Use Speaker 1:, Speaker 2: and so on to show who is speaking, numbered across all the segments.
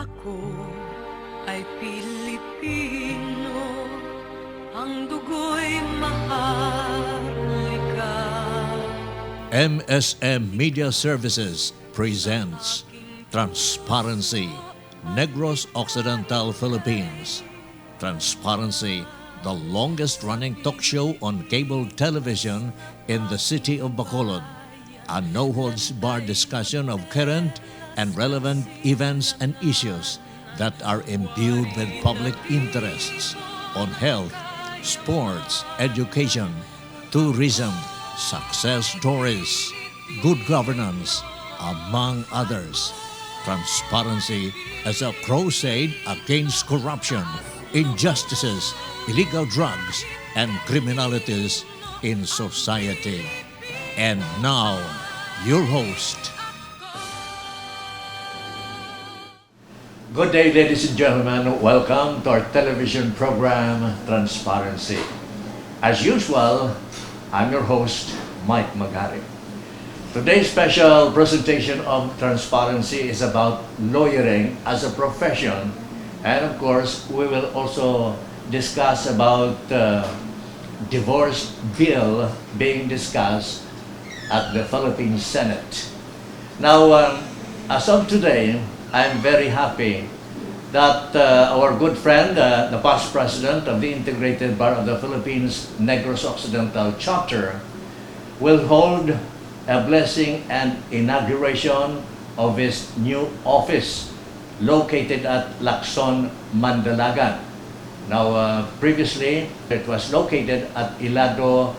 Speaker 1: Ako ay Pilipino, ang dugo'y maharlika.
Speaker 2: MSM Media Services presents Transparency, Negros Occidental Philippines. Transparency, the longest-running talk show on cable television in the city of Bacolod. A no-holds-barred discussion of current and relevant events and issues that are imbued with public interests on health, sports, education, tourism, success stories, good governance, among others. Transparency as a crusade against corruption, injustices, illegal drugs, and criminalities in society. And now, your host. Good day, ladies and gentlemen. Welcome to our television program, Transparency. As usual, I'm your host, Mike Magari. Today's special presentation of Transparency is about lawyering as a profession. And of course, we will also discuss about divorce bill being discussed at the Philippine Senate. Now, as of today, I'm very happy that our good friend, the past president of the Integrated Bar of the Philippines Negros Occidental Chapter, will hold a blessing and inauguration of his new office located at Lacson, Mandalagan. Now, previously, it was located at Ilado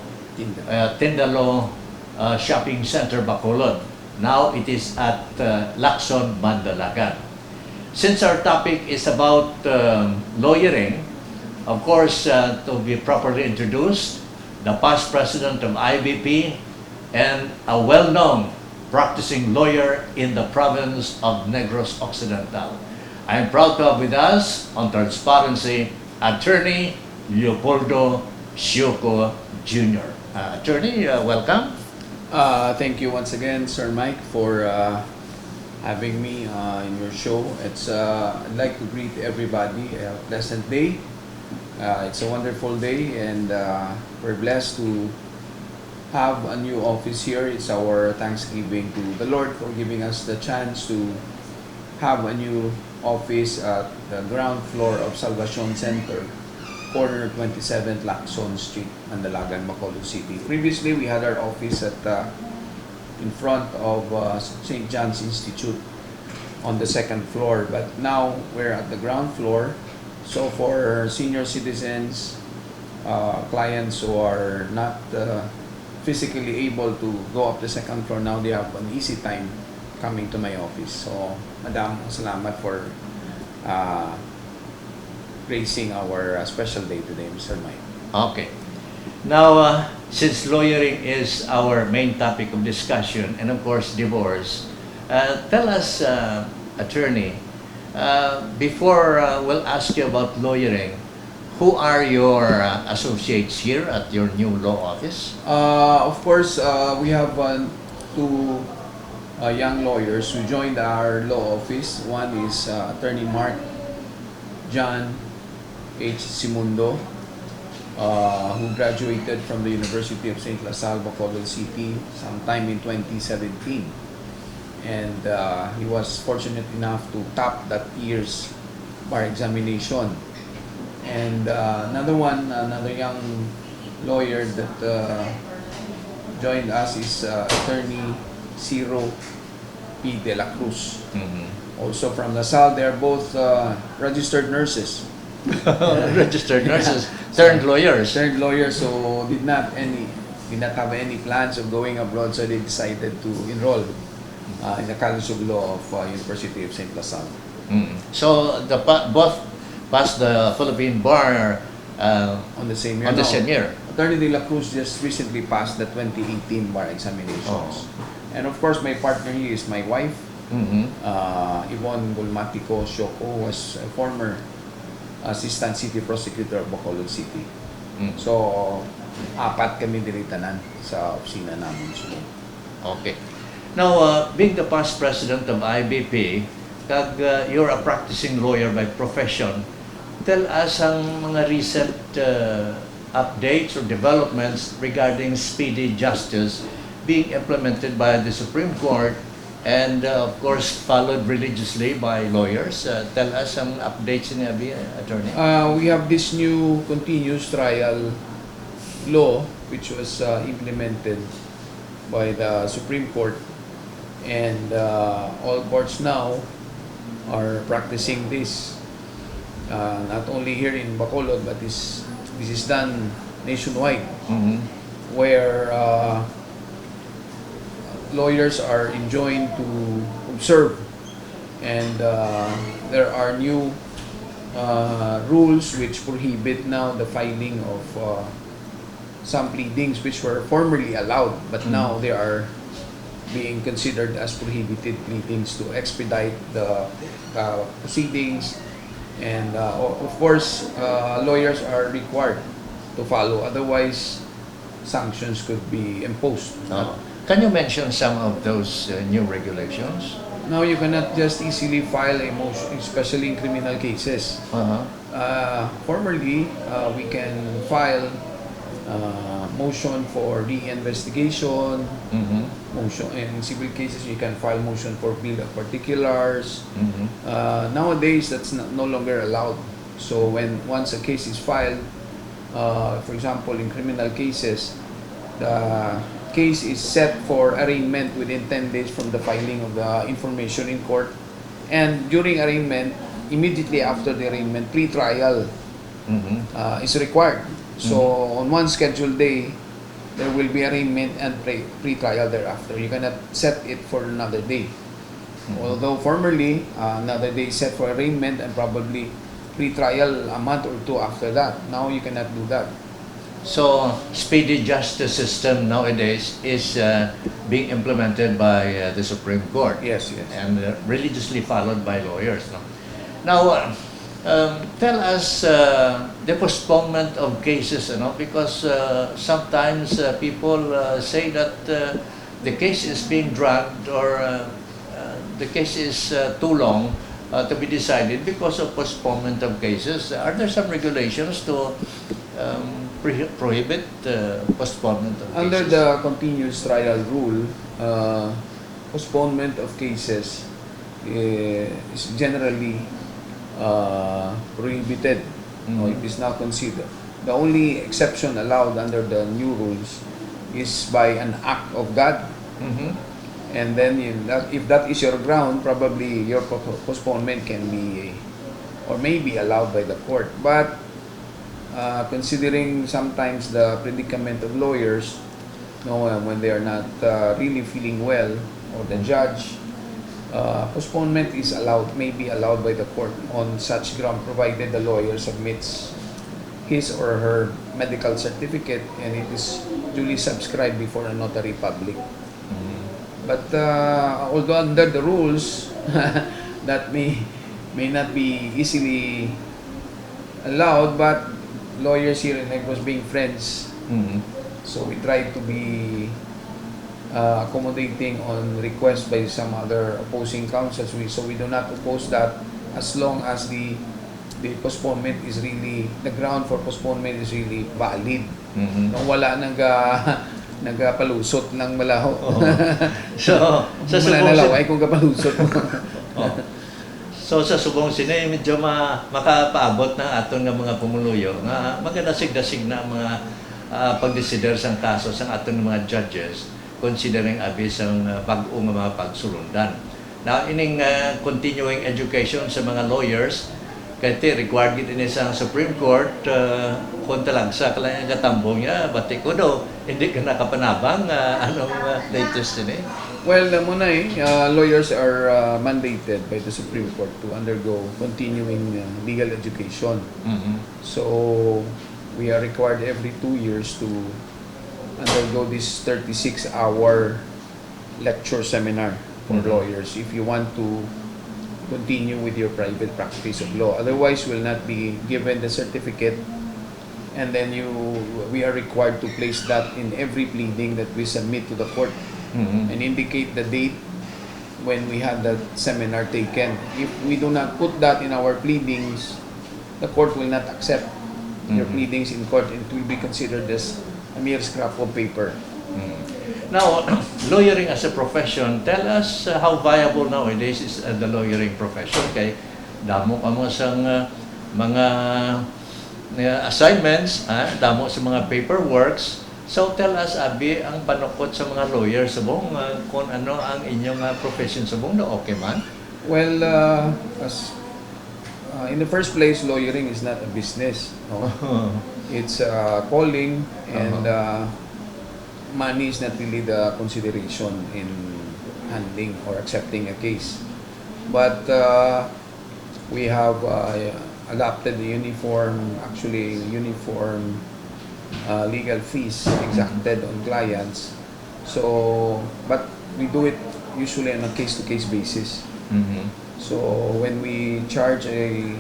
Speaker 2: Tindalo Shopping Center, Bacolod. Now it is at Lacson, Mandalagan. Since our topic is about lawyering, of course, to be properly introduced, the past president of IBP and a well-known practicing lawyer in the province of Negros Occidental. I am proud to have with us on Transparency, Attorney Leopoldo Cioco Jr. Attorney, welcome.
Speaker 3: Thank you once again, Sir Mike, for having me in your show. I'd like to greet everybody a pleasant day. It's a wonderful day, and we're blessed to have a new office here. It's our thanksgiving to the Lord for giving us the chance to have a new office at the ground floor of Salvacion Center, corner 27th Lacson Street, Mandalagan, Bacolod City. Previously, we had our office at in front of St. John's Institute on the second floor, but now we're at the ground floor. So for senior citizens, clients who are not physically able to go up the second floor, now they have an easy time coming to my office. So, Madam, salamat for gracing our special day today, Mr. Mike.
Speaker 2: Okay. Now, since lawyering is our main topic of discussion, and of course divorce, tell us, attorney, before we'll ask you about lawyering, who are your associates here at your new law office?
Speaker 3: Of course, we have two young lawyers who joined our law office. One is Attorney Mark John H. Simundo, who graduated from the University of St. LaSalle, Bacolod City sometime in 2017. And he was fortunate enough to top that year's bar examination. And another young lawyer that joined us is Attorney Ciro P. De La Cruz. Also from LaSalle. They're both registered nurses.
Speaker 2: Registered nurses, turned lawyers.
Speaker 3: Turned lawyers, so did not have any plans of going abroad, so they decided to enroll in the College of Law of University of St. LaSalle.
Speaker 2: So both passed the Philippine bar
Speaker 3: on the same year.
Speaker 2: On the same year.
Speaker 3: Attorney De La Cruz just recently passed the 2018 bar examinations. And of course, my partner here is my wife, Yvonne Gulmatico Cioco, was a former Assistant City Prosecutor of Bacolod City. So, apat kami diritanan sa opisina namin.
Speaker 2: Okay. Now, being the past president of IBP, kag you're a practicing lawyer by profession, tell us ang mga recent updates or developments regarding speedy justice being implemented by the Supreme Court and of course followed religiously by lawyers. Tell us some updates in Attorney.
Speaker 3: We have this new continuous trial law which was implemented by the Supreme Court, and all courts now are practicing this. Not only here in Bacolod, but this is done nationwide, where lawyers are enjoined to observe, and there are new rules which prohibit now the filing of some pleadings which were formerly allowed, but now they are being considered as prohibited pleadings to expedite the proceedings. And of course, lawyers are required to follow, otherwise sanctions could be imposed.
Speaker 2: Can you mention some of those new regulations?
Speaker 3: Now you cannot just easily file a motion, especially in criminal cases. Formerly, we can file motion for re-investigation. Motion in civil cases, you can file motion for bill of particulars. Nowadays, that's no longer allowed. So when once a case is filed, for example, in criminal cases, the case is set for arraignment within 10 days from the filing of the information in court, and during arraignment, immediately after the arraignment, pre-trial is required. So on one scheduled day, there will be arraignment and pre-trial thereafter. You cannot set it for another day. Although formerly, another day is set for arraignment and probably pre-trial a month or two after that. Now you cannot do that.
Speaker 2: So, speedy justice system nowadays is being implemented by the Supreme Court.
Speaker 3: Yes, yes.
Speaker 2: And religiously followed by lawyers. No? Now, tell us the postponement of cases, because sometimes people say that the case is being dragged, or the case is too long to be decided because of postponement of cases. Are there some regulations to prohibit postponement of cases?
Speaker 3: Under the continuous trial rule, postponement of cases is generally prohibited. It is now considered. The only exception allowed under the new rules is by an act of God. And then if that is your ground, probably your postponement can be or may be allowed by the court. But considering sometimes the predicament of lawyers, when they are not really feeling well, or the judge, postponement is allowed, may be allowed by the court on such ground, provided the lawyer submits his or her medical certificate and it is duly subscribed before a notary public. But although under the rules, that may not be easily allowed, but lawyers here in Negros being friends, so we try to be accommodating on request by some other opposing counsels. So we do not oppose that as long as the postponement is really, the ground for postponement is really valid. Nung wala nagapalusot ng malaho.
Speaker 2: So, sa
Speaker 3: Subong ay kung kapalusot mo.
Speaker 2: So sa Subong Sine, medyo makapaabot ng aton nga mga pumuluyo nga magadasig-dasig na mga pagdesider sang kaso sang aton mga judges, considering abis ang bag-o nga mga pagsulundan. Now, ining continuing education sa mga lawyers, kaya required gid ini sa Supreme Court, kung talagsa ka lang katambong niya, bati ko daw, hindi ka nakapanabang, anong latest ini?
Speaker 3: Well, muna lawyers are mandated by the Supreme Court to undergo continuing legal education. So, we are required every 2 years to undergo this 36-hour lecture seminar for lawyers if you want to continue with your private practice of law. Otherwise, you will not be given the certificate, and then we are required to place that in every pleading that we submit to the court and indicate the date when we had that seminar taken. If we do not put that in our pleadings, the court will not accept your pleadings in court, and it will be considered as a mere scrap of paper.
Speaker 2: Now, lawyering as a profession, tell us how viable nowadays is the lawyering profession. Kay damo ka mo sa mga assignments, damo sa mga paperworks. So tell us, Abi, ang panukot sa mga lawyers subong kung ano ang inyong profession subong na okay man?
Speaker 3: Well, in the first place, lawyering is not a business. No? It's a calling, and money is not really the consideration in handling or accepting a case. But we have adopted the uniform legal fees exacted on clients. So, but we do it usually on a case-to-case basis. So when we charge a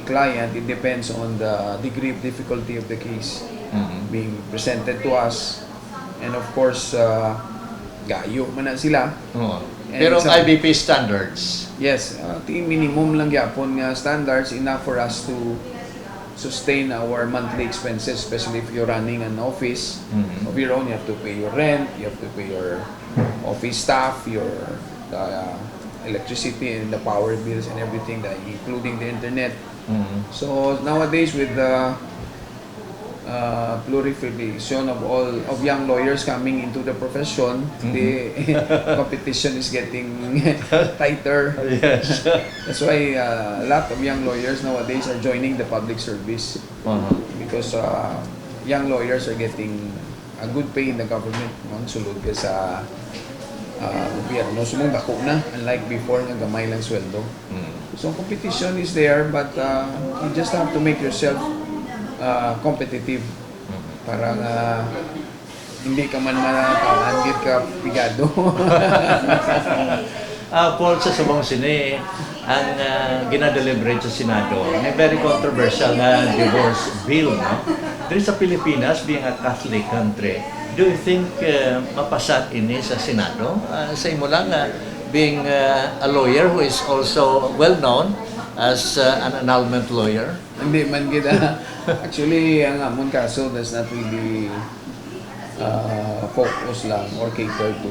Speaker 3: client, it depends on the degree of difficulty of the case being presented to us. And of course, gayo man na sila.
Speaker 2: Pero IBP standards.
Speaker 3: Yes, minimum lang yapon nga standards enough for us to sustain our monthly expenses, especially if you're running an office of your own. You have to pay your rent, you have to pay your office staff, your electricity and the power bills and everything, including the internet. So nowadays, with the proliferation of young lawyers coming into the profession, the competition is getting tighter.
Speaker 2: Yes.
Speaker 3: That's why a lot of young lawyers nowadays are joining the public service because young lawyers are getting a good pay in the government. Sulod ka sa gobyerno, sumong dako na, unlike before nga gamay lang sweldo. So competition is there, but you just have to make yourself competitive para hindi ka man matalangit ka pigado.
Speaker 2: Paul, sa subong sini, ang ginadeliberate sa Senado, may very controversial na divorce bill, no? Dito sa Pilipinas, being a Catholic country, do you think mapasat ini sa Senado? Sa imo lang, being a lawyer who is also well-known as an annulment lawyer?
Speaker 3: Hindi man kita. Actually, ang amon kaso does not really focus lang or cater to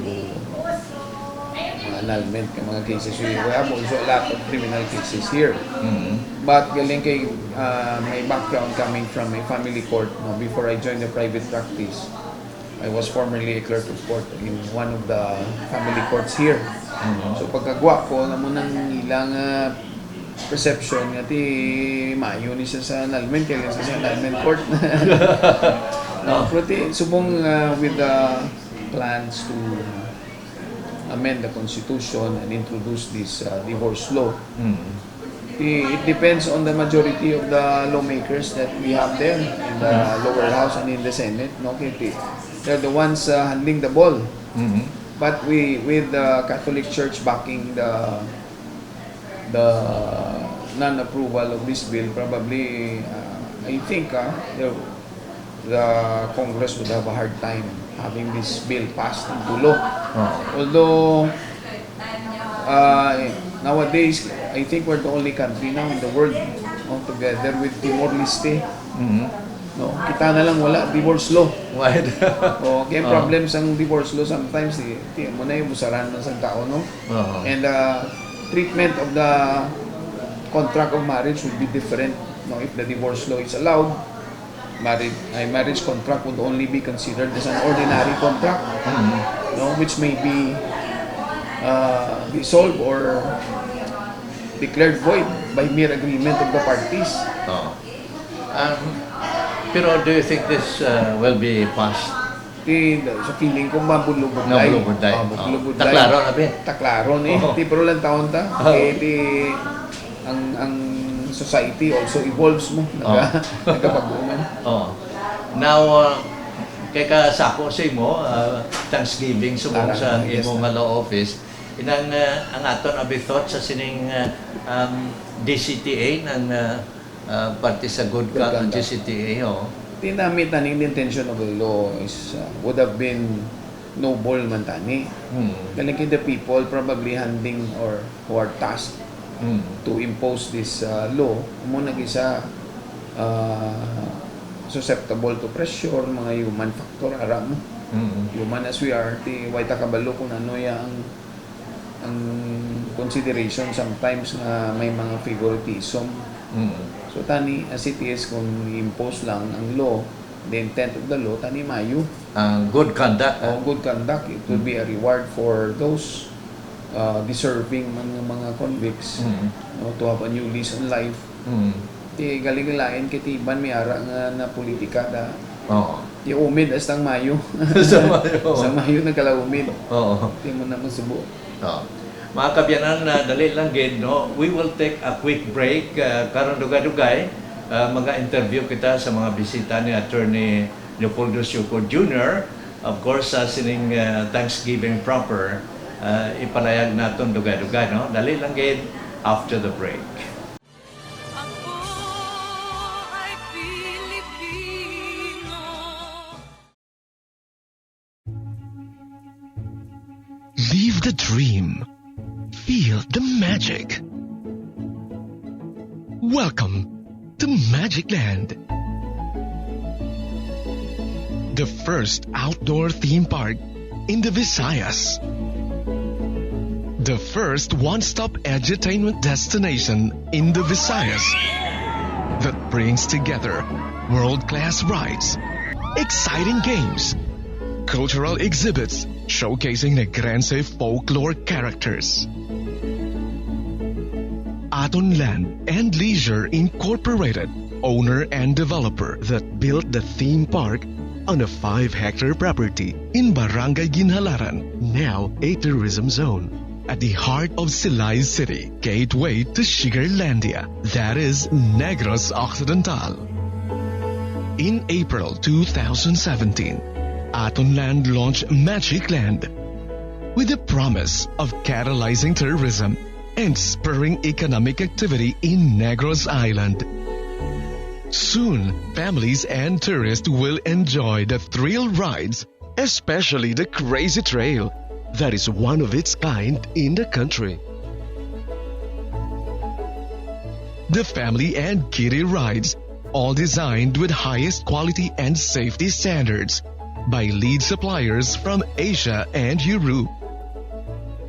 Speaker 3: mga annulment ka mga cases. We have also a lot of criminal cases here. But galing kay my background coming from a family court. No, before I joined the private practice, I was formerly a clerk of court in one of the family courts here. So pagkagwa ko, naman ang ilang perception nga ti maayo ni siya sa annulment, kaya lang sa annulment court. No, pero subong with the plans to amend the constitution and introduce this divorce law. It depends on the majority of the lawmakers that we have there in the lower house and in the Senate. No, they're the ones handling the ball. But with the Catholic Church backing the non-approval of this bill, probably I think the Congress would have a hard time having this bill passed into law. Although nowadays, I think we're the only country now in the world together with Timor-Leste. No, kita na lang wala divorce law.
Speaker 2: Why?
Speaker 3: Okay, problems ang divorce law sometimes di mo na yung busaran ng isang tao, no? And treatment of the contract of marriage would be different. No, if the divorce law is allowed, marriage contract would only be considered as an ordinary contract, no, which may be dissolved or declared void by mere agreement of the parties.
Speaker 2: Pero do you think this will be passed?
Speaker 3: Sa feeling ko mabulubod-day.
Speaker 2: Taklaro na ba?
Speaker 3: Taklaro ni. Pero lang taon ta. Ang society also evolves mo. Nagkapag-uman.
Speaker 2: Now, kay kasako sa imo, Thanksgiving subong sa imong law office, ang aton abithot sa sining DCTA ng parte sa good conduct GCTA.
Speaker 3: The intention of the law is would have been noble man tani. Galing the people probably handling or who are tasked to impose this law, mo nag-isa susceptible to pressure, mga human factor, aram. Human as we are, why takabalo kung ano ang consideration sometimes na may mga favoritism. So tani, as it is, kung i-impose lang ang law, the intent of the law, tani mayo.
Speaker 2: Good conduct.
Speaker 3: Good conduct. It will be a reward for those deserving mga convicts to have a new lease on life. Galing-lain kitiban may ara nga na politika da. Di umid as tang Mayo. Sa Mayo nagkalaumid. Di mo na masubo.
Speaker 2: Mga kabyanan, dali lang gid, no? We will take a quick break. Karon dugay-dugay, mga interview kita sa mga bisita ni Attorney Leopoldo Cioco Jr. Of course, sining Thanksgiving proper, ipalayag naton dugay-dugay, no? Dali lang gid after the break.
Speaker 1: Ako ay Pilipino.
Speaker 4: Live the dream. Feel the magic. Welcome to Magic Land, the first outdoor theme park in the Visayas, the first one-stop edutainment destination in the Visayas that brings together world-class rides, exciting games, cultural exhibits showcasing Negrense folklore characters. Atty Land and Leisure Incorporated, owner and developer that built the theme park on a 5-hectare property in Barangay Ginhalaran, now a tourism zone. At the heart of Silay City, gateway to Sugarlandia, that is Negros Occidental. In April 2017, Atty Land launched Magic Land with the promise of catalyzing tourism and spurring economic activity in Negros Island. Soon, families and tourists will enjoy the thrill rides, especially the Crazy Trail, that is one of its kind in the country. The family and kiddie rides, all designed with highest quality and safety standards by lead suppliers from Asia and Europe.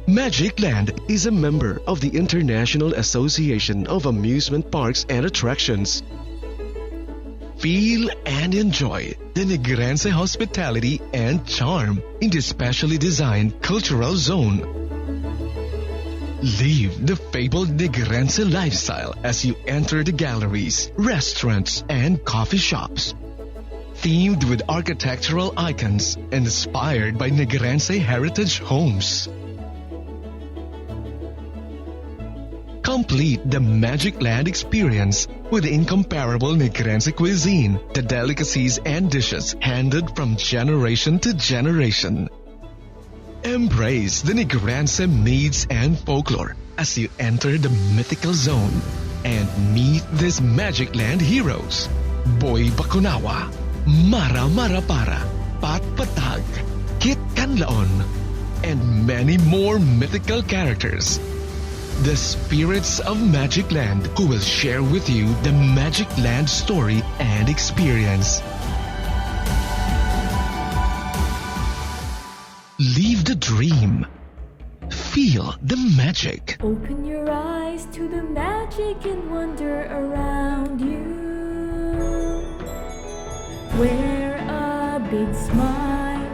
Speaker 4: Magic Land is a member of the International Association of Amusement Parks and Attractions. Feel and enjoy the Negrense hospitality and charm in the specially designed cultural zone. Live the fabled Negrense lifestyle as you enter the galleries, restaurants, and coffee shops. Themed with architectural icons inspired by Negrense heritage homes. Complete the Magic Land experience with the incomparable Negrense cuisine, the delicacies and dishes handed from generation to generation. Embrace the Negrense myths and folklore as you enter the mythical zone and meet these Magic Land heroes. Boy Bakunawa, Mara Marapara, Pat Patag, Kit Kanlaon, and many more mythical characters. The spirits of Magic Land who will share with you the Magic Land story and experience. Live the dream. Feel the magic.
Speaker 5: Open your eyes to the magic and wonder around you. Wear a big smile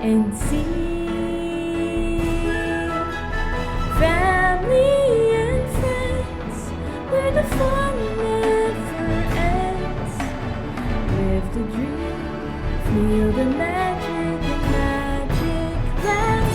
Speaker 5: and see family and friends where the fun never ends. Live the dream, feel the magic in Magic Land.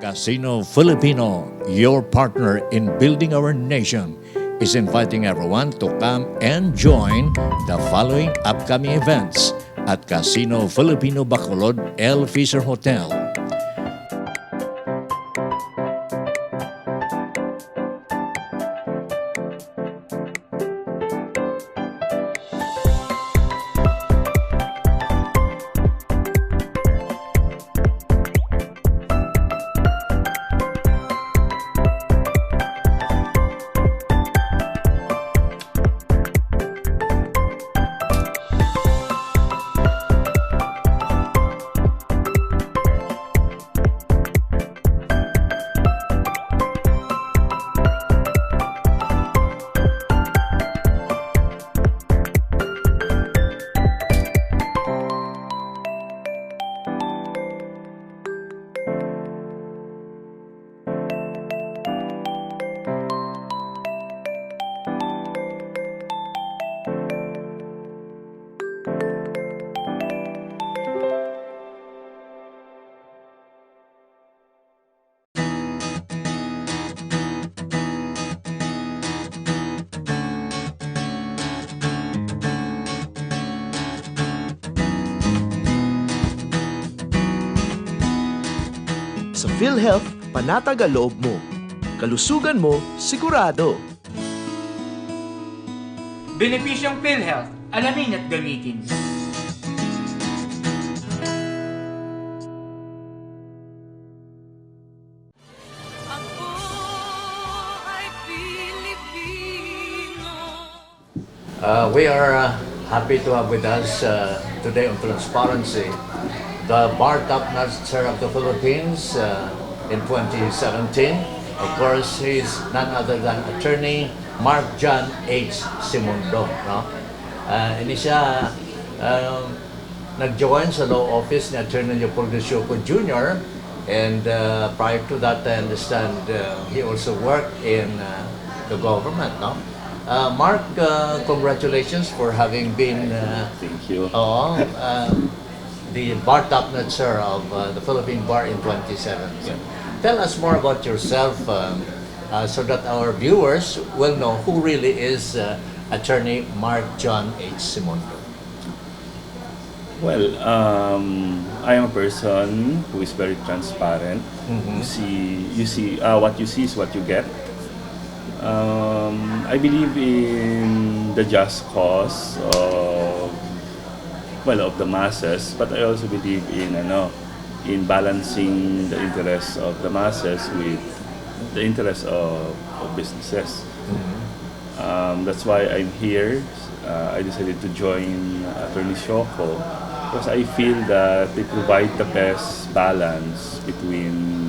Speaker 2: Casino Filipino, your partner in building our nation, is inviting everyone to come and join the following upcoming events at Casino Filipino Bacolod El Fisher Hotel.
Speaker 6: Sa PhilHealth, panatag ang loob mo. Kalusugan mo, sigurado.
Speaker 7: Benepisyong PhilHealth, alamin at gamitin.
Speaker 1: Ang buhay Pilipino.
Speaker 2: We are happy to have with us today on Transparency the bar top notcher of the Philippines in 2017. Of course, he's none other than Attorney Mark John H. Simondo. No? Hindi siya nag-join sa law office ni Attorney Leopoldo Cioco Jr. And prior to that, I understand he also worked in the government. No? Mark, congratulations for having been
Speaker 8: Thank you.
Speaker 2: the bar top notcher of the Philippine Bar in 2017. Tell us more about yourself so that our viewers will know who really is Attorney Mark John H. Simondo.
Speaker 8: Well, I am a person who is very transparent. You see, what you see is what you get. I believe in the just cause of the masses, but I also believe in balancing the interests of the masses with the interests of businesses. That's why I'm here. I decided to join Attorney Cioco because I feel that they provide the best balance between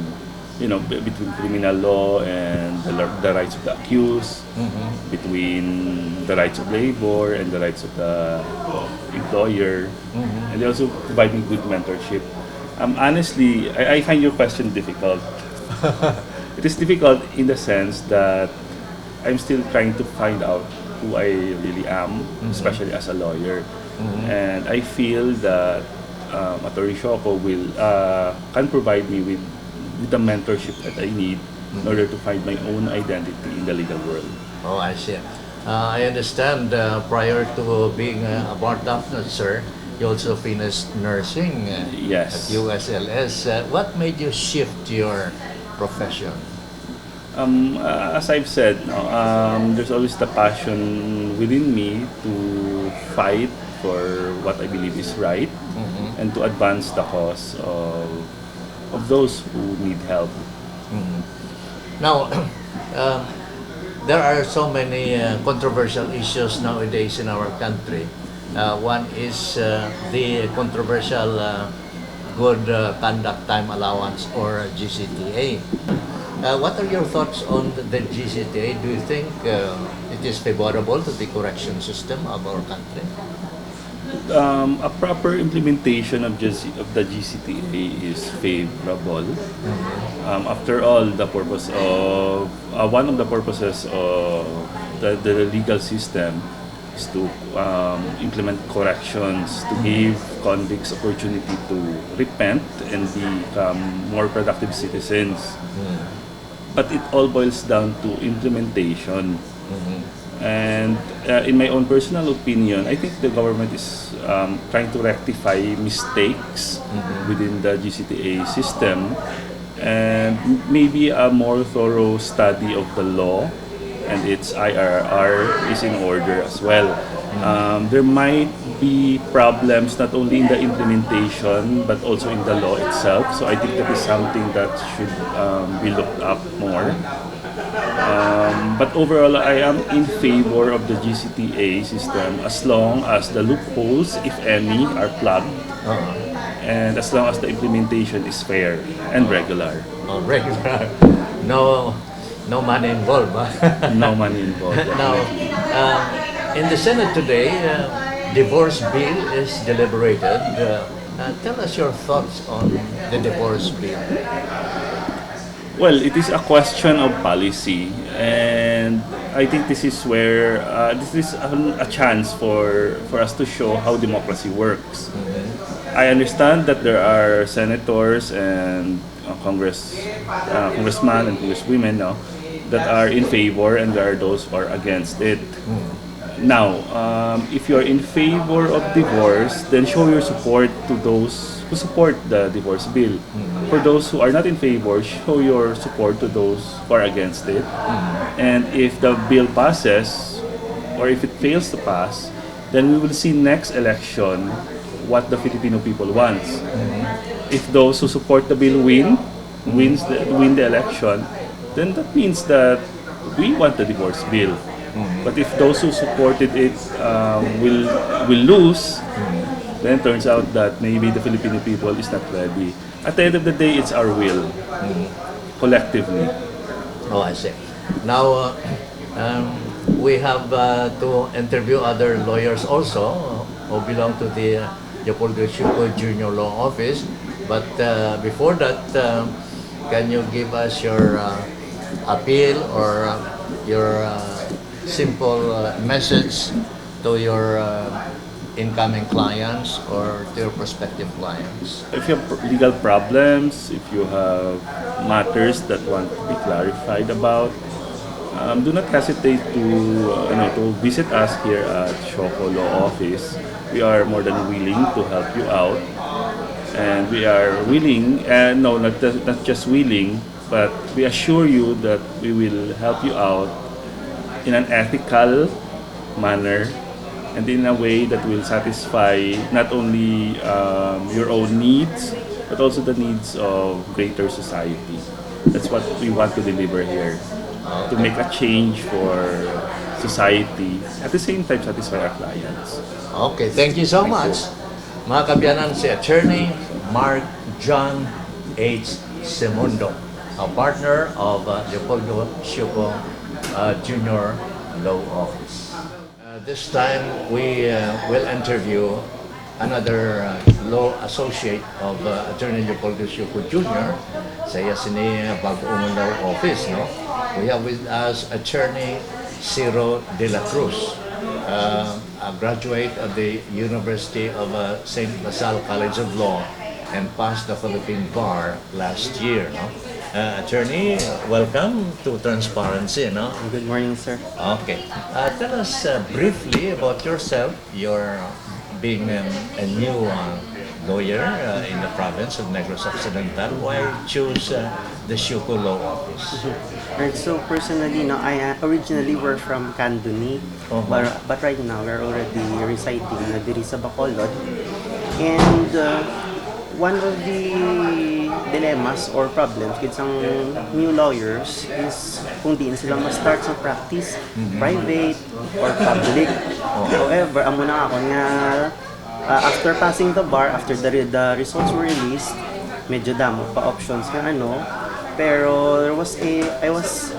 Speaker 8: between criminal law and the rights of the accused, between the rights of labor and the rights of the employer, and they also provide me good mentorship. Honestly, I find your question difficult. It is difficult in the sense that I'm still trying to find out who I really am, especially as a lawyer. And I feel that Attorney Cioco can provide me with the mentorship that I need in order to find my own identity in the legal world.
Speaker 2: Oh, I see. I understand prior to being a bar top notcher, you also finished nursing
Speaker 8: Yes.
Speaker 2: at USLS. What made you shift your profession?
Speaker 8: As I've said, there's always the passion within me to fight for what I believe is right and to advance the cause of those who need help.
Speaker 2: Now, there are so many controversial issues nowadays in our country. One is the controversial Good Conduct Time Allowance or GCTA. What are your thoughts on the GCTA? Do you think it is favorable to the correction system of our country?
Speaker 8: A proper implementation of the GCTA is favorable. After all, the purpose of one of the purposes of the legal system is to implement corrections, to give convicts opportunity to repent and become more productive citizens. But it all boils down to implementation. And in my own personal opinion, I think the government is trying to rectify mistakes within the GCTA system, and maybe a more thorough study of the law and its IRR is in order as well. There might be problems not only in the implementation but also in the law itself. So I think that is something that should be looked up more. But overall, I am in favor of the GCTA system as long as the loopholes, if any, are plugged, and as long as the implementation is fair and regular.
Speaker 2: Oh, regular. No money involved.
Speaker 8: No money involved.
Speaker 2: Now, in the Senate today, divorce bill is deliberated. Tell us your thoughts on the divorce bill.
Speaker 8: Well, it is a question of policy, and I think this is where this is a chance for us to show how democracy works. I understand that there are senators and congressmen and congresswomen now that are in favor, and there are those who are against it. Now, if you're in favor of divorce, then show your support to those who support the divorce bill. For those who are not in favor, show your support to those who are against it. And if the bill passes, or if it fails to pass, then we will see next election what the Filipino people wants. If those who support the bill win the election, then that means that we want the divorce bill. But if those who supported it will lose, then it turns out that maybe the Filipino people is not ready. At the end of the day, it's our will, collectively.
Speaker 2: Oh, I see. Now, we have to interview other lawyers also who belong to the Leopoldo Cioco Junior Law Office. But before that, can you give us your appeal or your simple message to your incoming clients or to your prospective clients?
Speaker 8: If you have legal problems, if you have matters that want to be clarified about, do not hesitate to visit us here at Cioco Law Office. We are more than willing to help you out, and we are willing, and no, not just willing, but we assure you that we will help you out in an ethical manner and in a way that will satisfy not only your own needs, but also the needs of greater society. That's what we want to deliver here, to make a change for society, at the same time satisfy our clients.
Speaker 2: Okay, thank you so much. Mga kabiyanan, si Attorney Mark John H. Semundo, a partner of Leopoldo Cioco Junior Law Office. This time, we will interview another law associate of Attorney Leopoldo Cioco Jr. sa sini Bagoong Law Office. No? We have with us Attorney Ciro de la Cruz, a graduate of the University of St. LaSalle College of Law and passed the Philippine Bar last year. No? Attorney, welcome to Transparency. No?
Speaker 9: Good morning, sir.
Speaker 2: Okay. Tell us briefly about yourself. You're being a new lawyer in the province of Negros Occidental. Why choose the Cioco Law Office?
Speaker 9: Right, so personally, no, I originally were from Candoni, but right now we're already residing diri sa Bacolod. And one of the dilemmas or problems with some new lawyers is kung diin sila ma-start sa practice, private or public. However, amo na ako nga after passing the bar, after the results were released, medyo damo pa options nga pero I was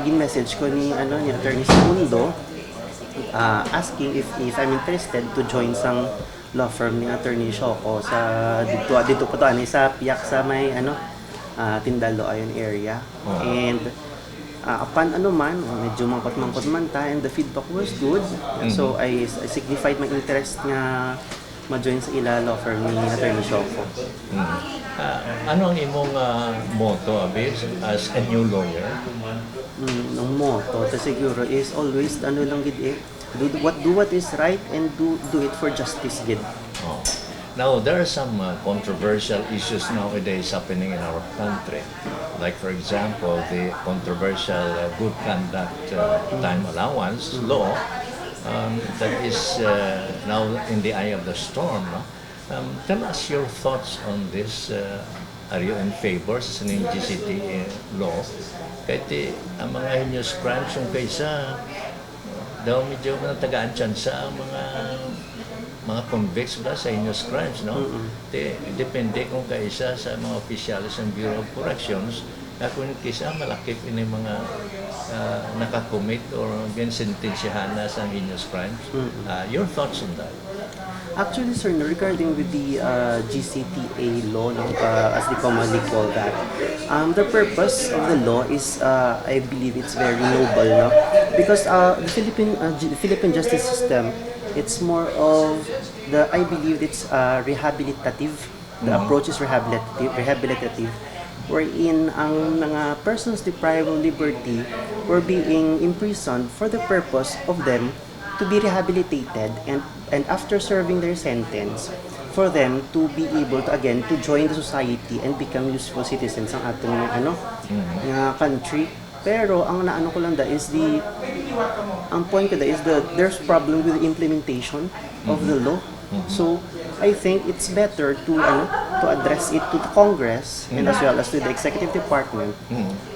Speaker 9: gin-message ko ni Attorney Segundo asking if I'm interested to join sang law firm ni Attorney Cioco sa dito po to sa Piak sa may Tindalo ayon area. And upon medyo mangkot man ta, and the feedback was good. So I signified my interest nga ma-join sa ila law firm ni Attorney Cioco.
Speaker 2: Ano ang imong motto as a new lawyer?
Speaker 9: Ang motto ta siguro is always lang gid do what is right and do it for justice gid.
Speaker 2: Now, there are some controversial issues nowadays happening in our country. Like, for example, the controversial good conduct time allowance law that is now in the eye of the storm. No? Tell us your thoughts on this. Are you in favor sa sining GCT law? Kahit ang mga heinous crimes yung kaysa daw medyo tagaan tsansa ang mga convicts sa heinous crimes, no? Depende kung kaisa sa mga opisyalis ng Bureau of Corrections kung kisa malakip ini mga nakakommit or sentensyahan na sa heinous crimes. Your thoughts on that?
Speaker 9: Actually, sir, regarding with the GCTA law, as they commonly call that, the purpose of the law is, I believe it's very noble, no? Because the Philippine justice system, it's more of I believe it's rehabilitative. The approach is rehabilitative. wherein ang mga persons deprived of liberty were being imprisoned for the purpose of them to be rehabilitated and after serving their sentence, for them to be able to again to join the society and become useful citizens ng ating country. Pero ang naano ko lang ang point ko is there's problem with the implementation of the law. So I think it's better to address it to the Congress and as well as to the Executive Department,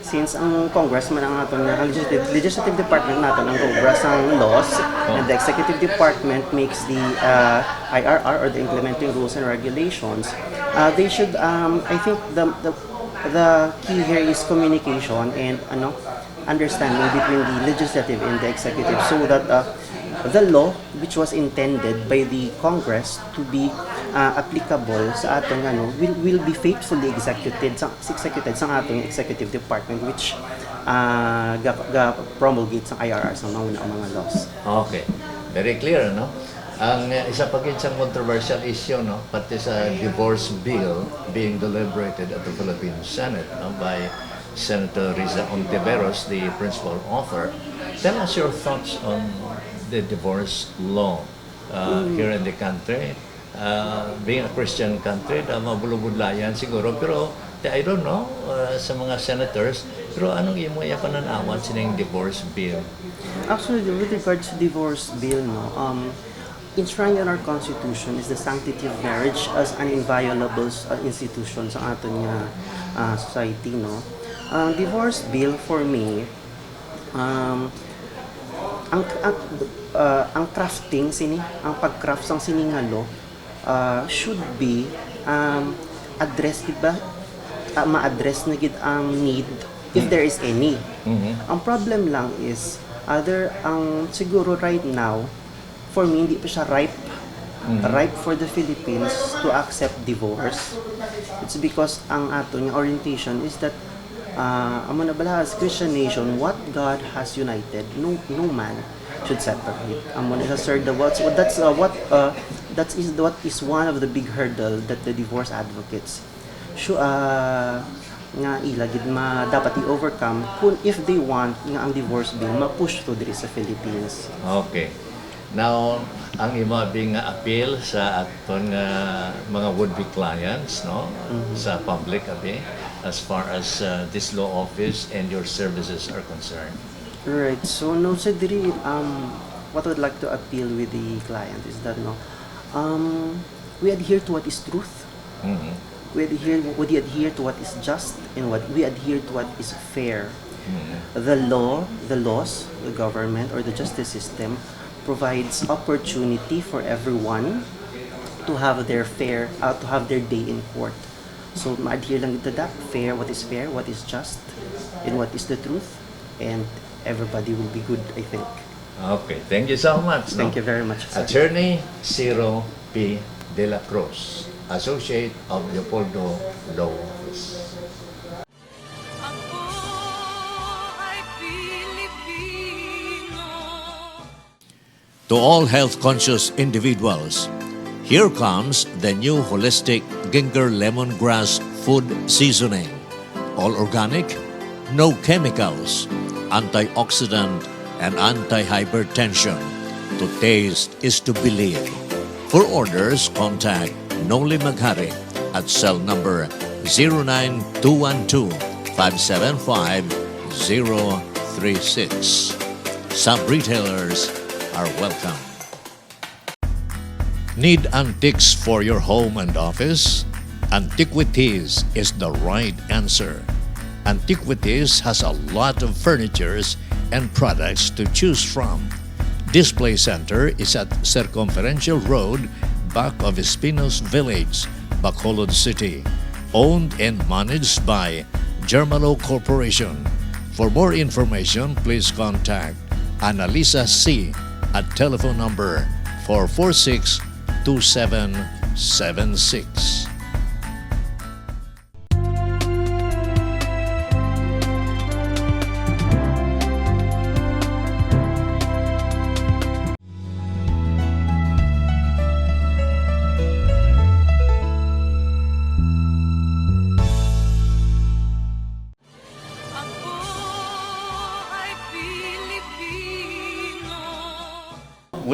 Speaker 9: since ang Congressman ang legislative department natin ang gobras ng laws, and the Executive Department makes the IRR or the implementing rules and regulations. They should I think the key here is communication and understanding between the legislative and the executive, so that the law which was intended by the Congress to be applicable sa atong will be faithfully executed sa atong executive department, which promulgates ang IRR sa mga laws.
Speaker 2: Okay. Very clear, no? Ang isa pa isang controversial issue, no, pati sa divorce bill being deliberated at the Philippine Senate, no, by Senator Riza Ontiveros, the principal author. Tell us your thoughts on the divorce law here in the country. Being a Christian country, mabulubudlayan siguro, pero I don't know, sa mga senators, pero anong imo ya pananawan sining divorce bill?
Speaker 9: Actually, with regards to divorce bill, enshrined in our Constitution is the sanctity of marriage as an inviolable institution sa aton society, no. Divorce bill for me, ang crafting ang pag-craft sang nga law should be address ma-address na gid ang need if there is any. Ang problem lang is ang siguro right now for me hindi pa siya ripe for the Philippines to accept divorce. It's because ang aton orientation is that amo na bala as Christian nation, what God has united, no man should separate. Amo na sir the what, so that's what is one of the big hurdle that the divorce advocates nga ilagid dapat i-overcome kung if they want nga ang divorce bill ma-push to diri sa Philippines.
Speaker 2: Okay. Now, ang imo bing appeal sa aton mga would-be clients, no, sa public as far as this law office and your services are concerned.
Speaker 9: Right. So no sa diri what I would like to appeal with the client is that we adhere to what is truth. We adhere to what is just, and we adhere to what is fair. The laws, the government or the justice system provides opportunity for everyone to have their day in court. So ma-adhere lang to that, what is fair, what is just, and what is the truth, and everybody will be good, I think.
Speaker 2: Okay, thank you so much.
Speaker 9: Thank you very much, sir.
Speaker 2: Attorney Ciro P. De La Cruz, Associate of Leopoldo Law Office.
Speaker 1: Ako ay Pilipino.
Speaker 2: To all health-conscious individuals, here comes the new holistic ginger lemongrass food seasoning. All organic, no chemicals, antioxidant, and anti-hypertension. To taste is to believe. For orders, contact Noli Maghari at cell number 09212-575-036. Some retailers are welcome. Need antiques for your home and office? Antiquities is the right answer. Antiquities has a lot of furnitures and products to choose from. Display Center is at Circumferential Road, back of Espinos Village, Bacolod City. Owned and managed by Germano Corporation. For more information, please contact Annalisa C. at telephone number 446-2776.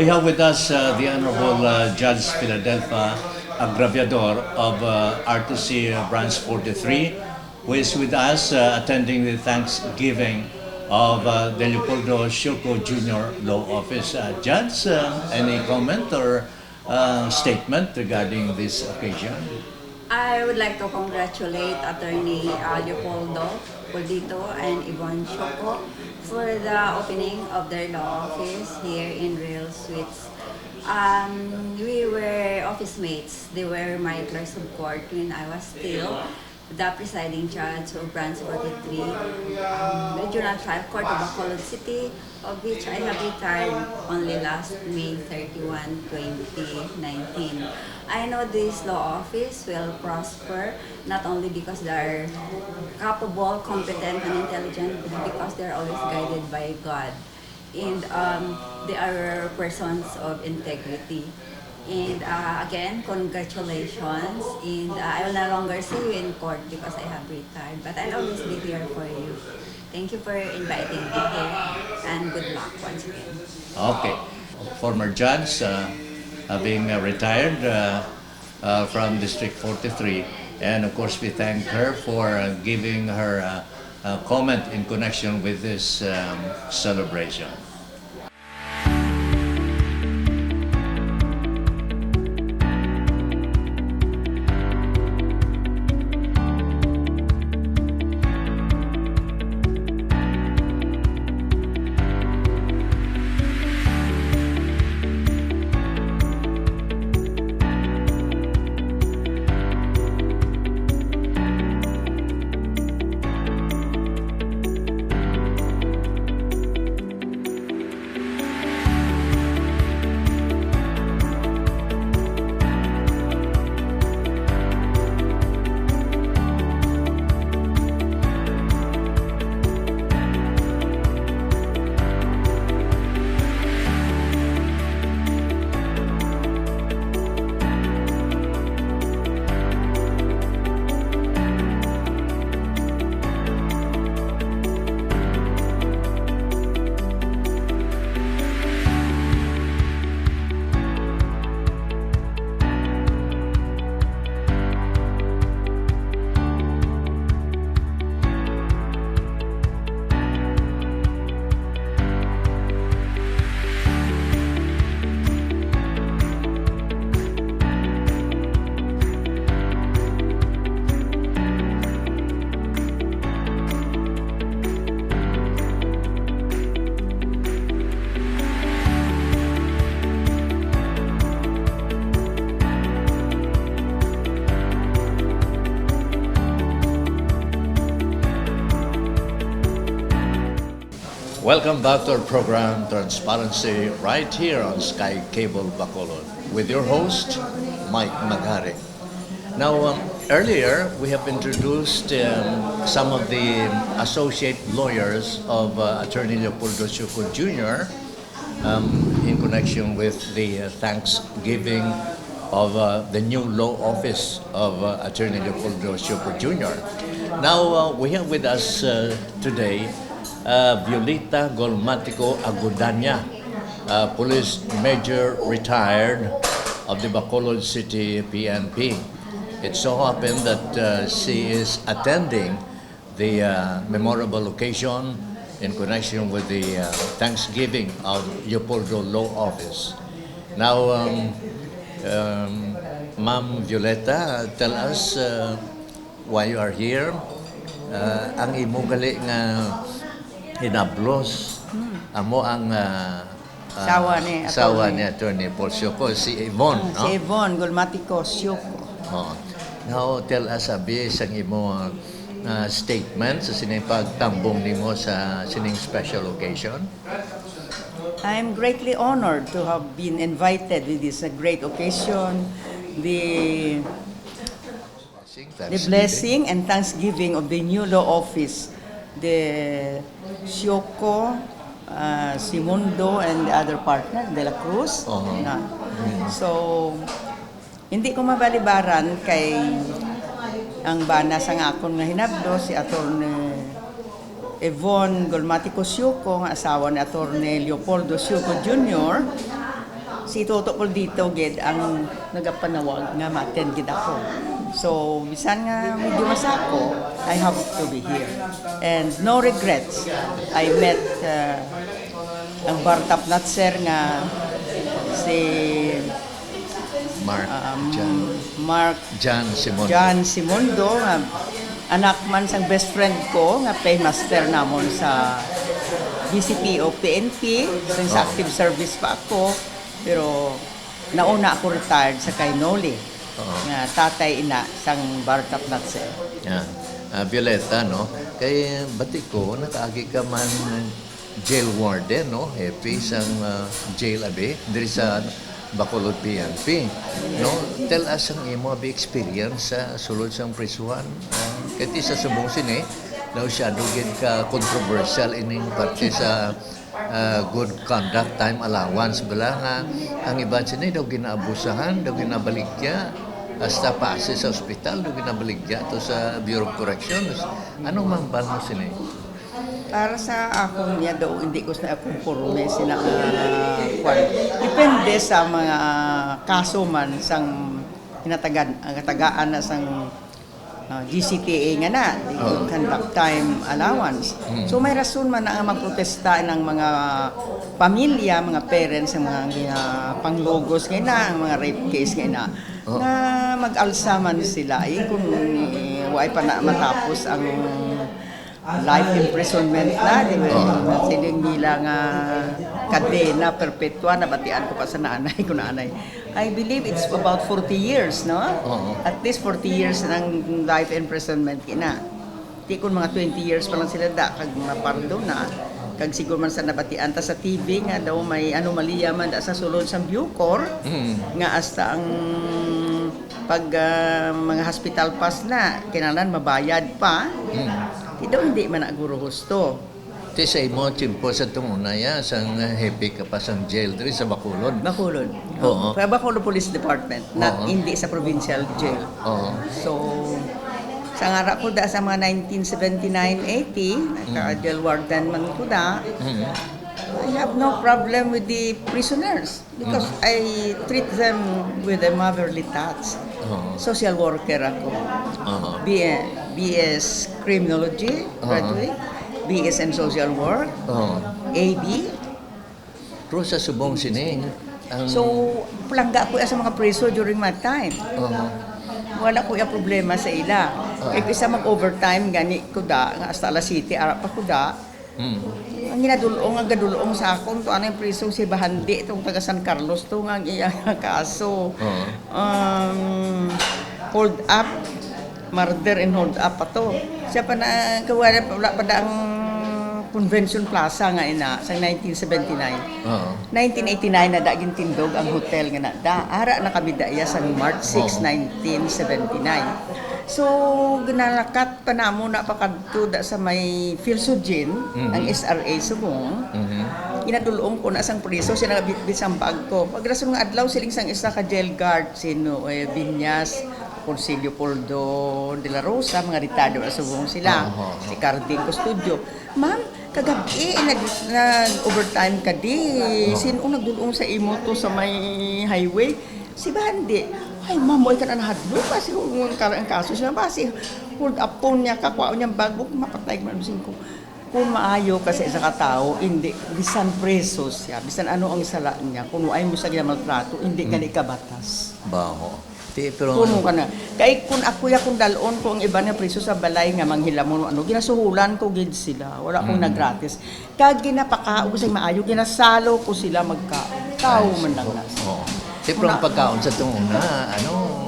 Speaker 2: we have with us the Honorable Judge Philadelphia Agraviador of RTC Branch 43, who is with us attending the Thanksgiving of the Leopoldo Cioco Jr. Law Office. Judge, any comment or statement regarding this occasion?
Speaker 10: I would like to congratulate Attorney Leopoldo Cioco and Yvonne Cioco for the opening of their law office here in Real Suites. We were office mates. They were my clerks of court when I was still the presiding judge of Branch 43, Regional Trial Court of Bacolod City, of which I have retired only last May 31, 2019. I know this law office will prosper not only because they are capable, competent, and intelligent, but because they are always guided by God. And they are persons of integrity. And again, congratulations. And I will no longer see you in court because I have retired, but I'll always be here for you. Thank you for inviting me here, and good luck once again.
Speaker 2: Okay. Former judge, having retired from District 43, and of course we thank her for giving her comment in connection with this celebration. Welcome back to our program, Transparency, right here on Sky Cable Bacolod, with your host, Mike Magari. Now, earlier we have introduced some of the associate lawyers of Attorney Leopoldo Cioco Jr. In connection with the Thanksgiving of the new law office of Attorney Leopoldo Cioco Jr. Now, we have with us today Violeta Golmatico Agudanya, Police Major retired of the Bacolod City PNP. It so happened that she is attending the memorable occasion in connection with the Thanksgiving of Leopoldo Law Office. Now, Ma'am Violeta, tell us why you are here. Ang imo gali nga hinablos amo ang sawa ni Attorney Paul Cioco, si Yvonne, no?
Speaker 11: Si Yvonne Golmatico Cioco.
Speaker 2: Oh. Now, tell us abi sa imo statement sa sining pagtambong nimo sa sining special occasion.
Speaker 11: I'm greatly honored to have been invited with this great occasion, the blessing and thanksgiving of the new law office, the Cioco, Simundo, and the other partner, De La Cruz. So, hindi ko mabalibaran kay ang bana sa nga akong nga hinabdo, si Atty. Yvonne Golmatico Cioco, nga asawa ni Atty. Leopoldo Cioco Jr. si Toto Paul dito gid ang nagapanawag nga ma-attend gid ako. So, bisan nga medyo masako, I have to be here. And no regrets. I met ang Bartap Natser nga si John Simondo, nga anak man sang best friend ko nga paymaster namon sa BCPO PNP, sa active service pa ako, pero nauna ako retired sa Kainoli. Nga tatay ina sang Bartap Natser.
Speaker 2: Yan. Violeta, no? Kay bati ko, nakaagi ka man jail warden, no? Happy sang jail abi, diri sa Bacolod PNP. No? Tell us ang imo abi experience sa sulod sang prisuhan. Kati sa subong sini, daw siya dugid ka controversial ining parte sa good conduct time allowance bala nga ang iba sini daw ginaabusahan, daw ginabaligya hasta pase sa ospital, daw ginabaligya to sa Bureau of Corrections. Anong mambal mo sini?
Speaker 11: Para sa ako niya daw hindi ko na conforme sina depende sa mga kaso man sang kinatagaan na sang GCTA nga na, the good conduct time allowance. So may rason man na magprotesta ng mga pamilya, mga parents, ang mga panglogos nga na, ang mga rape case nga na, na mag-alsa man sila. Kung wala pa na matapos ang life imprisonment na, di ba? Siling nila nga kadena perpetua, nabatian ko pa sa nanay ko nanay. I believe it's about 40 years, no? At least 40 years ng life imprisonment kina. Di kun mga 20 years pa lang sila da, kag mapardo na. Kag siguro man sa nabatian ta sa TV nga daw may anomalya man da sa sulod sa Bucor, nga hasta ang pag mga hospital pass na, kinalan mabayad pa. Daw hindi man aguro gusto.
Speaker 2: Ti sa imo chimpo sa tunguna ya sang happy ka pa sang jail diri sa Bacolod.
Speaker 11: Bacolod. Oo. Sa Bacolod Police Department, not hindi sa provincial jail. So sa ngara ko da sa mga 1979-80, naka-jail warden man ko da. I have no problem with the prisoners because I treat them with a motherly touch. Social worker ako. BS Criminology, graduate. BS in Social Work. AB.
Speaker 2: Pero sa subong sining.
Speaker 11: So, plangga ko sa mga preso during my time. Wala ko yung problema sa ila. Kaya isa mag-overtime gani ko da, nga hasta alas City, arap pa ko da. Ang ginadulong, ang gadulong sa akong, to ano yung preso si Bahandi, itong taga San Carlos, to nga ang iyang kaso. Hold up, murder and hold up pa to. Siya pa na, kawala pa da ang Convention Plaza nga ina sa 1979. 1989 na daging tindog ang hotel nga na da. Ara na kami daya sa March 6, 1979. So ginalakat pa namo na pakadto da sa may Philsogin, ang SRA subong. Ginadulong ko na sang priso siya nagabitbit sang bag ko. Pagrason nga adlaw siling sang isa ka jail guard sino Binyas, Leopoldo de la Rosa, mga ritado na subong sila. Si Carding Custodio. Ma'am, kagabi nag-overtime ka di. Sino nagdulong sa imo to sa may highway? Si Bandi. Ay, ma'am, ka na nahadlo. Kasi kung ang kaso siya, basi hold up po niya, kakwao niyang bago, mapatay ko ko. Kung maayo kasi sa katao, hindi, bisan preso siya, bisan ano ang sala niya, kung ay mo sa ginamaltrato, hindi ka ikabatas.
Speaker 2: Baho. Pero
Speaker 11: puno ka na. Kaya kung ako ya kung dalon ko ang iba na preso sa balay nga manghilamon ano, ginasuhulan ko gid sila. Wala akong nagratis. Kag ginapakaon sa maayo, ginasalo ko sila magkaon. Tao man lang na.
Speaker 2: Pero ang pagkaon sa tunguna, ano,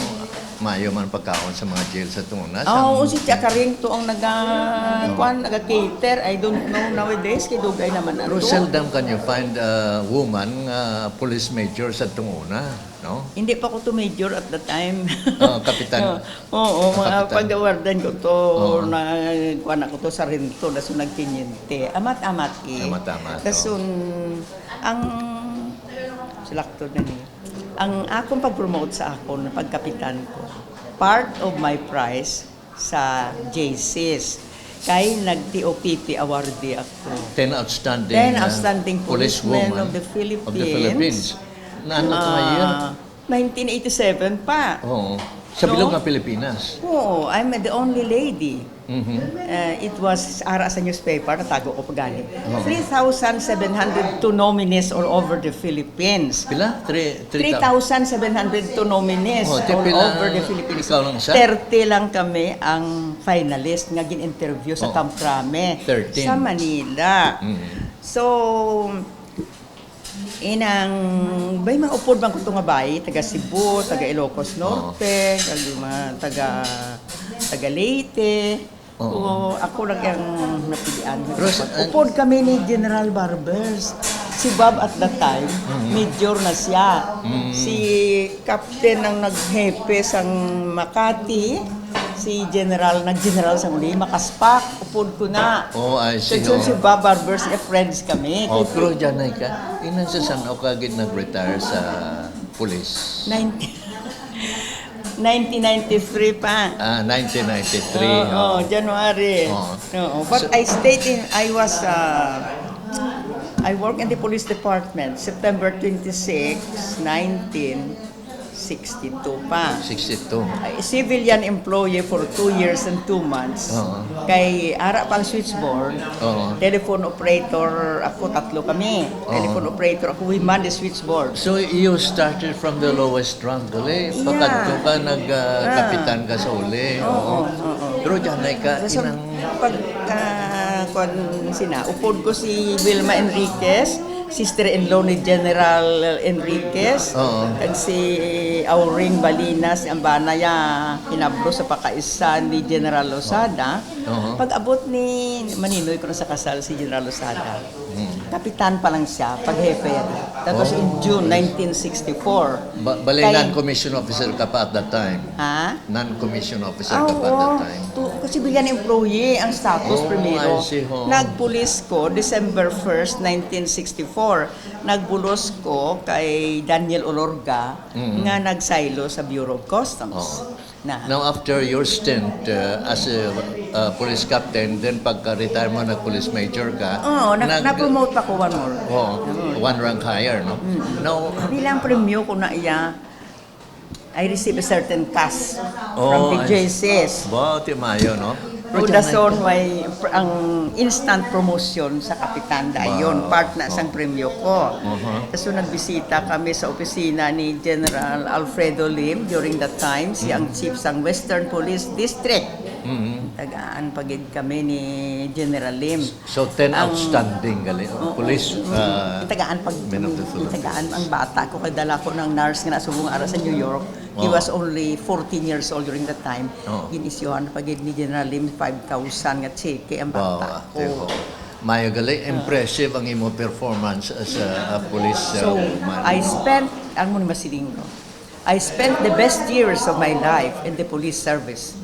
Speaker 2: mayo man pagkaon sa mga jail sa tunguna.
Speaker 11: Si Chakaring to ang naga-cater. I don't know nowadays, kay dugay naman ano.
Speaker 2: Pero seldom can you find a woman, police major sa tunguna, no?
Speaker 11: Hindi pa ko to major at the time.
Speaker 2: Kapitan.
Speaker 11: Mga pag-awardan ko to, kuwan ako to sa rinto, daso nagtinyente. Amat-amat eh.
Speaker 2: Amat-amat.
Speaker 11: Daso, ang silakto na niya. Ang akong pag-promote sa akon, pagkapitan ko, part of my prize sa JCS, kay nag-TOPP awardee ako.
Speaker 2: 10 outstanding
Speaker 11: policemen of the Philippines.
Speaker 2: Naano ito nga year?
Speaker 11: 1987 pa.
Speaker 2: Oo. Sa bilog ng Pilipinas.
Speaker 11: Oo, I'm the only lady.
Speaker 2: Mhm.
Speaker 11: It was ara sa newspaper, natago ko pagani.
Speaker 2: Oh.
Speaker 11: 3,702 nominees all over the Philippines.
Speaker 2: Pila?
Speaker 11: 3,702 nominees
Speaker 2: Oh,
Speaker 11: all
Speaker 2: pila
Speaker 11: over the Philippines.
Speaker 2: ikaw lang isa?
Speaker 11: 30 lang kami ang finalist nga gin-interview sa Camp Crame
Speaker 2: 13.
Speaker 11: sa Manila. So, inang bay mga upod bang kuto nga bay, taga Cebu, taga Ilocos Norte, taga Leyte. O ako lang yung napilian. Upod kami ni General Barbers. Si Bob at that time, major na siya. Si Captain ang naghepe sang Makati, si nag-general sa muli, Makaspak, upod ko na.
Speaker 2: Oh, I see.
Speaker 11: So, si Bob Barbers, friends kami.
Speaker 2: Oh, pero dyan na ka. Inan sa saan ako kagid nag-retire sa police?
Speaker 11: 1993 pa.
Speaker 2: 1993.
Speaker 11: January. But I work in the police department September 26, 1962 pa.
Speaker 2: 62.
Speaker 11: Civilian employee for 2 years and 2 months. Kay ara pang switchboard. Telephone operator, ako tatlo kami. Telephone operator, ako we man the switchboard.
Speaker 2: So you started from the lowest rank, gali? Pagkadto ka, nag-kapitan ka sa uli. Pero dyan na ka, inang...
Speaker 11: Upod ko si Wilma Enriquez, sister-in-law ni General Enriquez, at si Auring Balinas, ang banaya hinablo sa pakaisa ni General Losada. Pag-abot ni Maninoy ko na sa kasal si General Losada, kapitan pa lang siya, pag-hepe. That was in June 1964.
Speaker 2: Balay non-commissioned officer ka pa at that time?
Speaker 11: Ha?
Speaker 2: Non-commissioned officer ka pa at that time?
Speaker 11: Kasi bigyan employee ang status primero. Nagpulis ko December 1st, 1964. Nagbulos ko kay Daniel Olorga nga nagsaylo sa Bureau of Customs.
Speaker 2: Now after your stint as a police captain, then pagka-retire mo nag-police major ka,
Speaker 11: na-promote pa ko one more.
Speaker 2: One rank higher, no? Now,
Speaker 11: bilang premyo ko na iya, I received a certain cash from the JCS.
Speaker 2: Wow, timayo, no?
Speaker 11: Rudason may ang instant promotion sa kapitan dayon, part na sang premyo ko. So nagbisita kami sa opisina ni General Alfredo Lim during that time, siyang chief sang Western Police District. Tagaan pagid kami ni General Lim.
Speaker 2: So 10 outstanding gali police
Speaker 11: tagaan ang bata ko kay dala ko ng nurse nga nasubong ara sa New York. He was only 14 years old during that time. Ginisyuhan pagid ni General Lim 5,000 nga cheque ang bata ko.
Speaker 2: Mayo gali, impressive ang imo performance as a police woman.
Speaker 11: I spent I spent the best years of my life in the police service.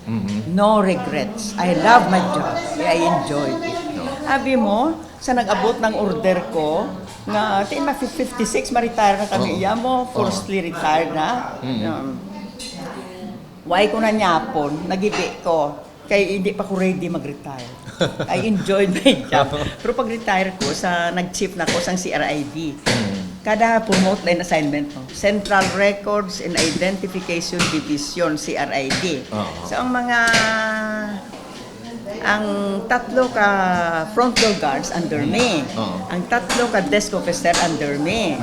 Speaker 11: No regrets. I love my job. I enjoyed it. Abi mo, sa nag-abot ng order ko, nga 56 ma-retire na kami. Iya mo, forcefully retired na. Why ko na nyapon, nagibi ko. Kaya hindi pa ko ready mag-retire. I enjoyed my job. Pero pag-retire ko, nag-chief na ko sa CRID. Kada promote line assignment mo, Central Records and Identification Division, CRID. So ang tatlo ka front door guards under me. Ang tatlo ka desk officer under me.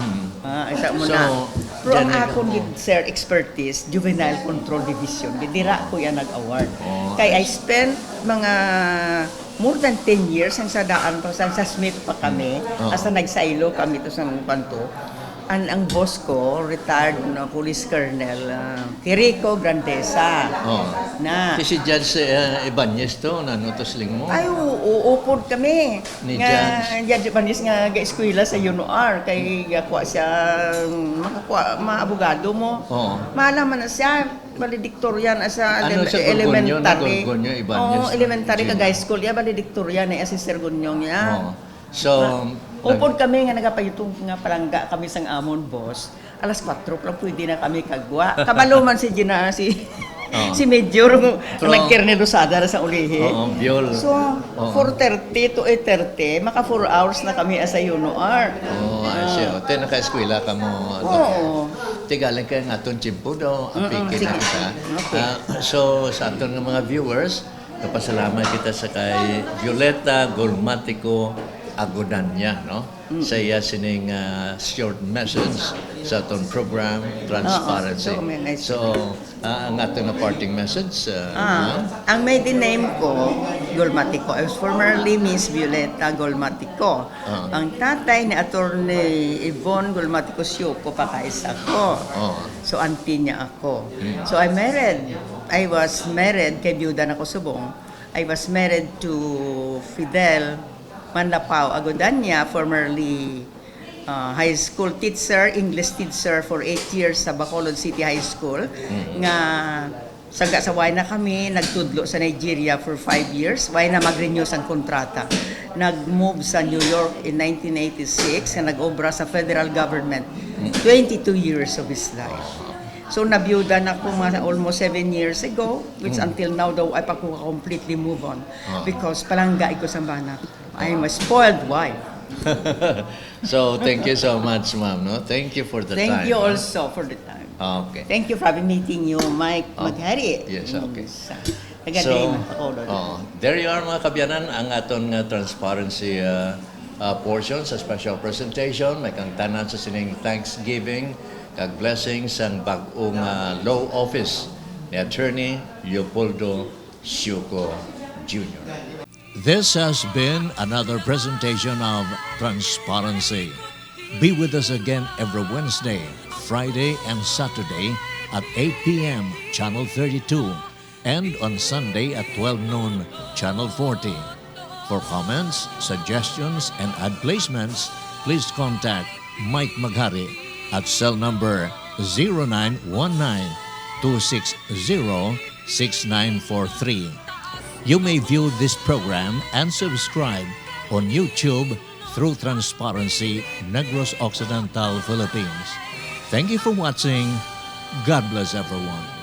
Speaker 11: Isa mo na. Pero ang akong sir expertise, Juvenile Control Division. Didira ko yan nag-award. Kaya I spent mga more than 10 years ang sadaan pa sa Smith pa kami. Asa nagsailo kami to sa kanto. Ang boss ko, retired na police colonel, Quirico Grandesa. Na.
Speaker 2: Si Judge Ibanez to, nanotosling mo?
Speaker 11: Ay, uupod kami.
Speaker 2: Ni Judge?
Speaker 11: Judge Ibanez nga ga-eskwela sa UNOR. Kay gakuha siya, maabogado mo. Malaman na siya, valedictorian sa elementary. Elementary ka high school, valedictorian na si Sir Gunyong niya.
Speaker 2: So,
Speaker 11: upod kami nga nagapayutong nga palangga kami sang amon boss. Alas 4 lang pwede na kami kagwa. Kabalo man si Si Major,
Speaker 2: Pero-
Speaker 11: nagkernedosada na sa ulihi.
Speaker 2: Oo, Biol.
Speaker 11: So, 4:30 to 8:30, maka 4 hours na kami as a UNOR.
Speaker 2: Asya. Te naka-eskwela ka mo.
Speaker 11: Oo.
Speaker 2: Tigaling ka nga itong chimpo daw. Apikin na kita.
Speaker 11: Okay.
Speaker 2: So, sa aton ng mga viewers, kapasalamat kita sa kay Violeta Golmatico Agodanya, no? Sa iya sining short message sa aton program, Transparency.
Speaker 11: Oo, may nice.
Speaker 2: So, ang aton na parting message, ma'am?
Speaker 11: Ang maiden name ko, Golmatico. I was formerly Miss Violeta Golmatico. Ang tatay ni Atty. Yvonne Golmatico Cioco, pakaisa ko. So, auntie niya ako. So, I was married, kay Byuda na ko subong. I was married to Fidel Manlapao Agodanya, formerly high school teacher, English teacher for 8 years sa Bacolod City High School. Nga saga sa way na kami, nagtudlo sa Nigeria for 5 years. Way na mag-renew sa kontrata. Nag-move sa New York in 1986 na nag-obra sa federal government. 22 years of his life. So nabiyuda na ko mga almost 7 years ago, which until now daw ay pa ko completely move on. Because palangga ko sa bana. I'm a spoiled wife.
Speaker 2: So, thank you so much, ma'am. No? Thank you for the time.
Speaker 11: Thank you
Speaker 2: no?
Speaker 11: also for the time.
Speaker 2: Okay.
Speaker 11: Thank you for meeting you, Mike Maghari.
Speaker 2: Yes, okay.
Speaker 11: So,
Speaker 2: there you are mga kabyanan, ang aton nga transparency portion sa special presentation. May kang tanan sa sining Thanksgiving, kag blessings ang bag-ong law office ni Atty. Leopoldo Cioco Jr. This has been another presentation of Transparency. Be with us again every Wednesday, Friday, and Saturday at 8 p.m. Channel 32 and on Sunday at 12 noon Channel 40. For comments, suggestions, and ad placements, please contact Mike Maghari at cell number 0919-260-6943. You may view this program and subscribe on YouTube through Transparency Negros Occidental, Philippines. Thank you for watching. God bless everyone.